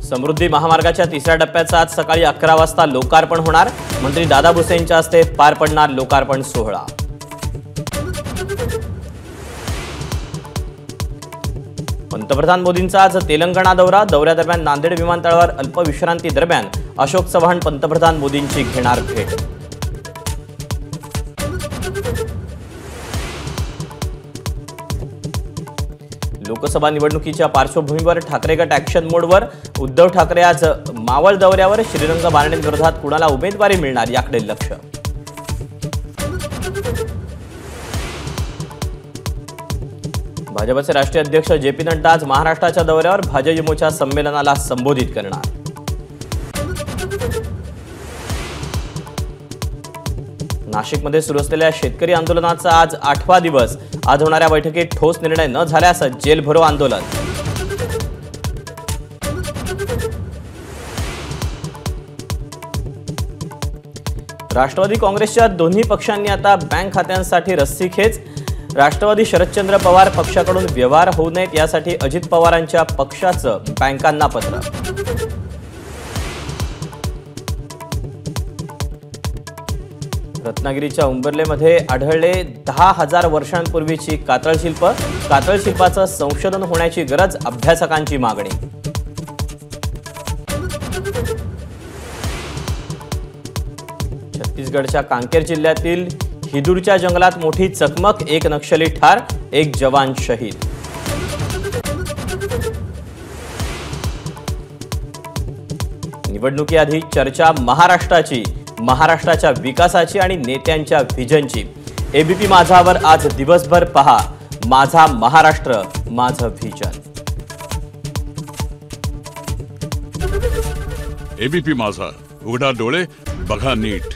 समृद्धी महामार्गाच्या तिसऱ्या टप्प्याचं आज सकाळी 11 वाजता लोकार्पण होणार। मंत्री दादा भुसे यांच्या हस्ते पार पडणार लोकार्पण सोहळा। पंतप्रधान मोदींचा आज तेलंगणा दौऱ्यादरम्यान नांदेड विमानतळावर अल्पविश्रांती दरम्यान अशोक चव्हाण पंतप्रधान मोदींची घेणार भेट। लोकसभा निवडणुकीच्या पार्श्वभूमीवर ठाकरे गट ॲक्शन मोडवर। उद्धव ठाकरे आज मावळ दौऱ्यावर। श्रीरंग बारणेंविरोधात कुणाला उमेदवारी मिळणार याकडे लक्ष। भाजपचे राष्ट्रीय अध्यक्ष जे.पी. नड्डा आज महाराष्ट्राच्या दौऱ्यावर भाजप युमोच्या संमेलनाला संबोधित करणार। नाशिकमध्ये सुरू असलेल्या शेतकरी आंदोलनाचा आज 8वा दिवस। आज होणाऱ्या बैठकीत ठोस निर्णय न झाल्यास जेल भरो आंदोलन। राष्ट्रवादी काँग्रेसच्या दोन्ही पक्षांनी आता बँक खात्यांसाठी रस्सीखेच। राष्ट्रवादी शरदचंद्र पवार पक्षाकडून व्यवहार होऊ नयेत यासाठी अजित पवारांच्या पक्षाचं बँकांना पत्र। रत्नागिरीच्या उंबरलेमध्ये आढळले 10,000 वर्षांपूर्वीची कातळशिल्प। कातळशिल्पाचं संशोधन होण्याची गरज, अभ्यासकांची मागणी। छत्तीसगडच्या कांकेर जिल्ह्यातील हिदूरच्या जंगलात मोठी चकमक। 1 नक्षली ठार, 1 जवान शहीद। निवडणुकीआधी चर्चा महाराष्ट्राची, महाराष्ट्राच्या विकासाची आणि नेत्यांच्या व्हिजनची। एबीपी माझावर आज दिवसभर पहा माझा महाराष्ट्र, माझं व्हिजन। एबीपी माझा, उघडा डोळे बघा नीट।